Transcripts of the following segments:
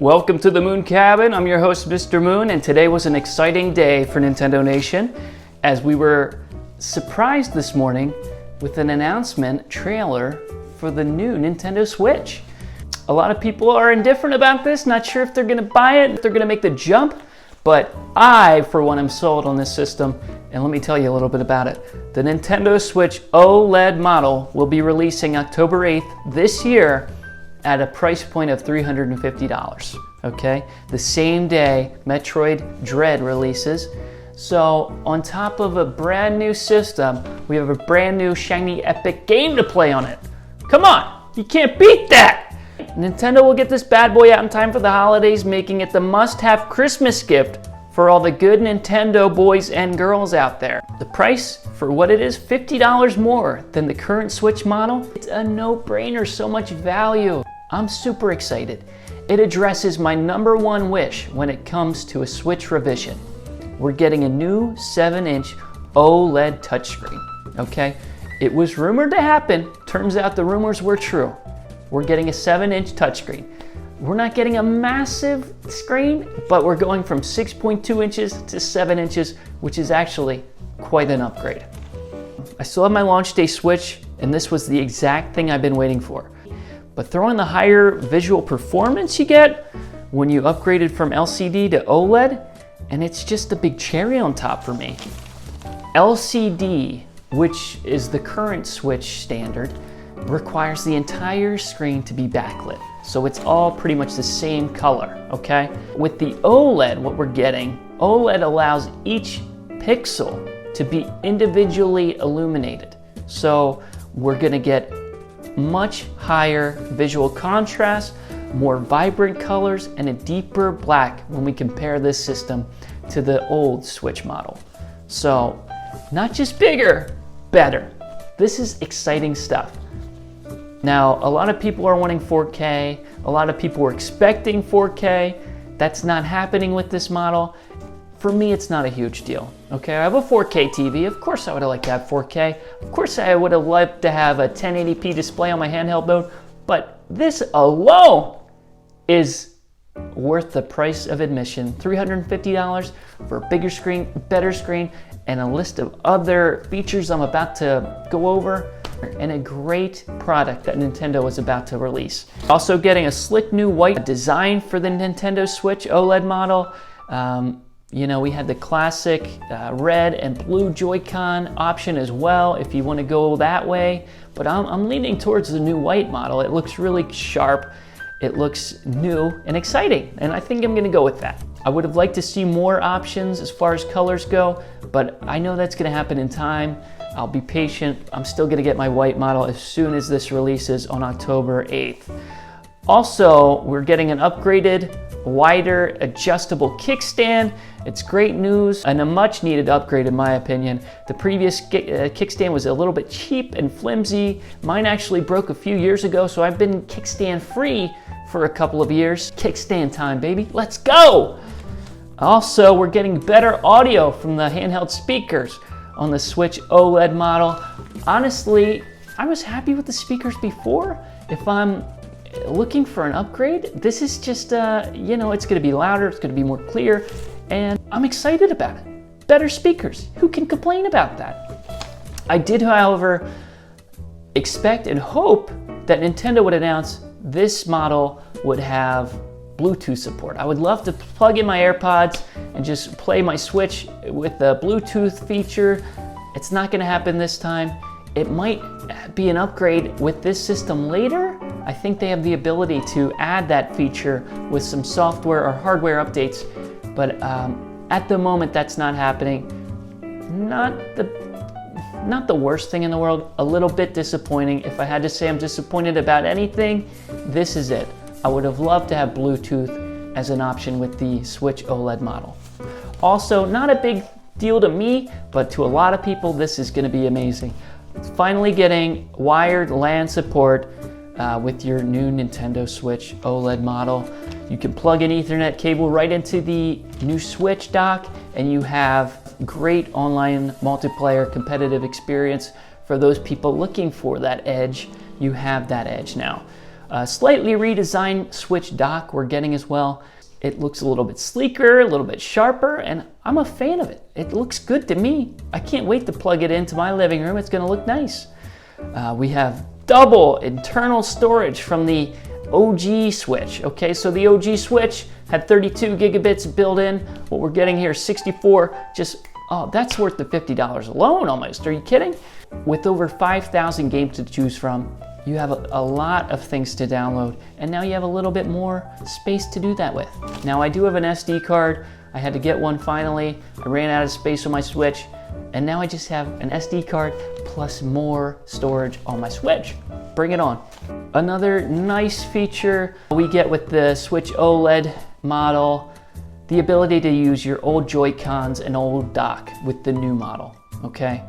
Welcome to the Moon Cabin. I'm your host, Mr. Moon, and today was an exciting day for Nintendo Nation as we were surprised this morning with an announcement trailer for the new Nintendo Switch. A lot of people are indifferent about this, not sure if they're going to buy it, if they're going to make the jump, but I, for one, am sold on this system, and let me tell you a little bit about it. The Nintendo Switch OLED model will be releasing October 8th this year at a price point of $350, okay? The same day Metroid Dread releases. So on top of a brand new system, we have a brand new shiny epic game to play on it. Come on, you can't beat that! Nintendo will get this bad boy out in time for the holidays, making it the must-have Christmas gift for all the good Nintendo boys and girls out there. The price for what it is, $50 more than the current Switch model. It's a no-brainer, so much value. I'm super excited. It addresses my #1 wish when it comes to a Switch revision. We're getting a new 7-inch OLED touchscreen, okay? It was rumored to happen. Turns out the rumors were true. We're getting a 7-inch touchscreen. We're not getting a massive screen, but we're going from 6.2 inches to 7 inches, which is actually quite an upgrade. I still have my launch day Switch, and this was the exact thing I've been waiting for. But throw in the higher visual performance you get when you upgraded from LCD to OLED, and it's just a big cherry on top for me. LCD, which is the current Switch standard, requires the entire screen to be backlit. So it's all pretty much the same color, okay? With the OLED, what we're getting, OLED allows each pixel to be individually illuminated. So we're gonna get much higher visual contrast, more vibrant colors, and a deeper black when we compare this system to the old Switch model. So not just bigger, better. This is exciting stuff. Now, a lot of people are wanting 4K. A lot of people were expecting 4K. That's not happening with this model. For me, it's not a huge deal, okay? I have a 4K TV. Of course I would have liked to have 4K. Of course I would have liked to have a 1080p display on my handheld mode, but this alone is worth the price of admission. $350 for a bigger screen, better screen, and a list of other features I'm about to go over, and a great product that Nintendo is about to release. Also getting a slick new white design for the Nintendo Switch OLED model. You know, we had the classic red and blue Joy-Con option as well if you want to go that way, but I'm leaning towards the new white model. It looks really sharp, it looks new and exciting, and I think I'm going to go with that. I would have liked to see more options as far as colors go, but I know that's going to happen in time. I'll be patient. I'm still going to get my white model as soon as this releases on October 8th. Also, we're getting an upgraded, wider, adjustable kickstand. It's great news and a much needed upgrade in my opinion. The previous kickstand was a little bit cheap and flimsy. Mine actually broke a few years ago, so I've been kickstand free for a couple of years. Kickstand time, baby. Let's go! Also, we're getting better audio from the handheld speakers on the Switch OLED model. Honestly, I was happy with the speakers before. If I'm looking for an upgrade, this is just, you know, it's gonna be louder, it's gonna be more clear, and I'm excited about it. Better speakers, who can complain about that? I did, however, expect and hope that Nintendo would announce this model would have Bluetooth support. I would love to plug in my AirPods and just play my Switch with the Bluetooth feature. It's not gonna happen this time. It might be an upgrade with this system later. I think they have the ability to add that feature with some software or hardware updates, but at the moment that's not happening. Not the worst thing in the world, a little bit disappointing. If I had to say I'm disappointed about anything, this is it. I would have loved to have Bluetooth as an option with the Switch OLED model. Also, not a big deal to me, but to a lot of people, this is gonna be amazing. Finally getting wired LAN support with your new Nintendo Switch OLED model. You can plug an Ethernet cable right into the new Switch dock, and you have great online multiplayer competitive experience for those people looking for that edge. You have that edge now. Slightly redesigned Switch dock we're getting as well. It looks a little bit sleeker, a little bit sharper, and I'm a fan of it. It looks good to me. I can't wait to plug it into my living room. It's gonna look nice. We have double internal storage from the OG Switch. Okay, so the OG Switch had 32 gigabits built in. What we're getting here is 64. Oh, that's worth the $50 alone almost. Are you kidding? With over 5,000 games to choose from, you have a lot of things to download, and now you have a little bit more space to do that with. Now, I do have an SD card. I had to get one finally. I ran out of space on my Switch, and now I just have an SD card plus more storage on my Switch. Bring it on. Another nice feature we get with the Switch OLED model, the ability to use your old Joy-Cons and old dock with the new model, okay?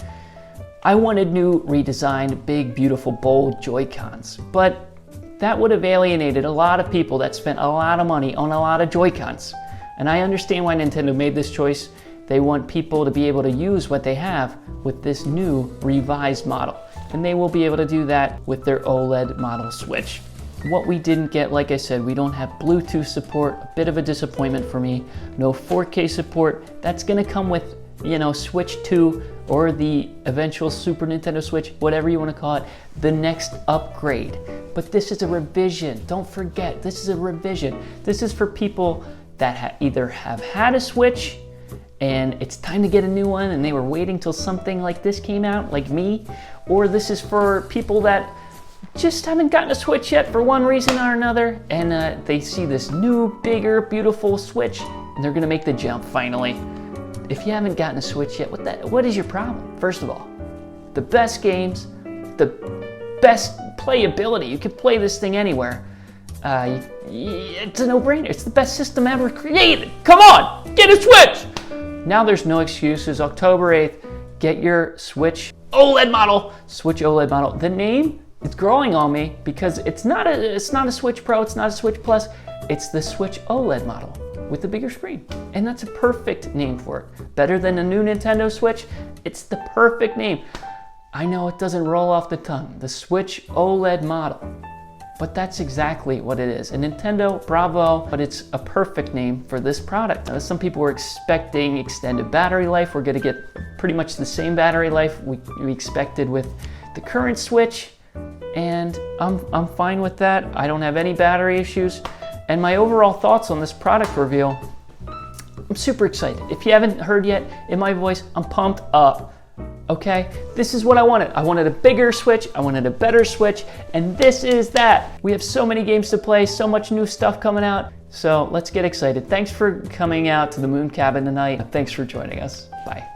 I wanted new, redesigned, big, beautiful, bold Joy-Cons, but that would have alienated a lot of people that spent a lot of money on a lot of Joy-Cons. And I understand why Nintendo made this choice. They want people to be able to use what they have with this new revised model. And they will be able to do that with their OLED model Switch. What we didn't get, like I said, we don't have Bluetooth support, a bit of a disappointment for me. No 4K support. That's gonna come with, you know, Switch 2 or the eventual Super Nintendo Switch, whatever you want to call it, the next upgrade. But this is a revision. Don't forget, this is a revision. This is for people that either have had a Switch and it's time to get a new one and they were waiting till something like this came out, like me, or this is for people that just haven't gotten a Switch yet for one reason or another, and they see this new, bigger, beautiful Switch, and they're gonna make the jump finally. If you haven't gotten a Switch yet, what is your problem? First of all, the best games, the best playability. You can play this thing anywhere. It's a no-brainer. It's the best system ever created. Come on, get a Switch! Now there's no excuses. October 8th, get your Switch OLED model. Switch OLED model. The name, it's growing on me because it's not a Switch Pro, it's not a Switch Plus, it's the Switch OLED model with the bigger screen. And that's a perfect name for it. Better than a new Nintendo Switch, it's the perfect name. I know it doesn't roll off the tongue, the Switch OLED model, but that's exactly what it is. And Nintendo, bravo, but it's a perfect name for this product. Now, some people were expecting extended battery life. We're gonna get pretty much the same battery life we expected with the current Switch, and I'm fine with that. I don't have any battery issues. And my overall thoughts on this product reveal, I'm super excited. If you haven't heard yet in my voice, I'm pumped up, okay? This is what I wanted. I wanted a bigger Switch, I wanted a better Switch, and this is that. We have so many games to play, so much new stuff coming out, so let's get excited. Thanks for coming out to the Moon Cabin tonight. Thanks for joining us. Bye.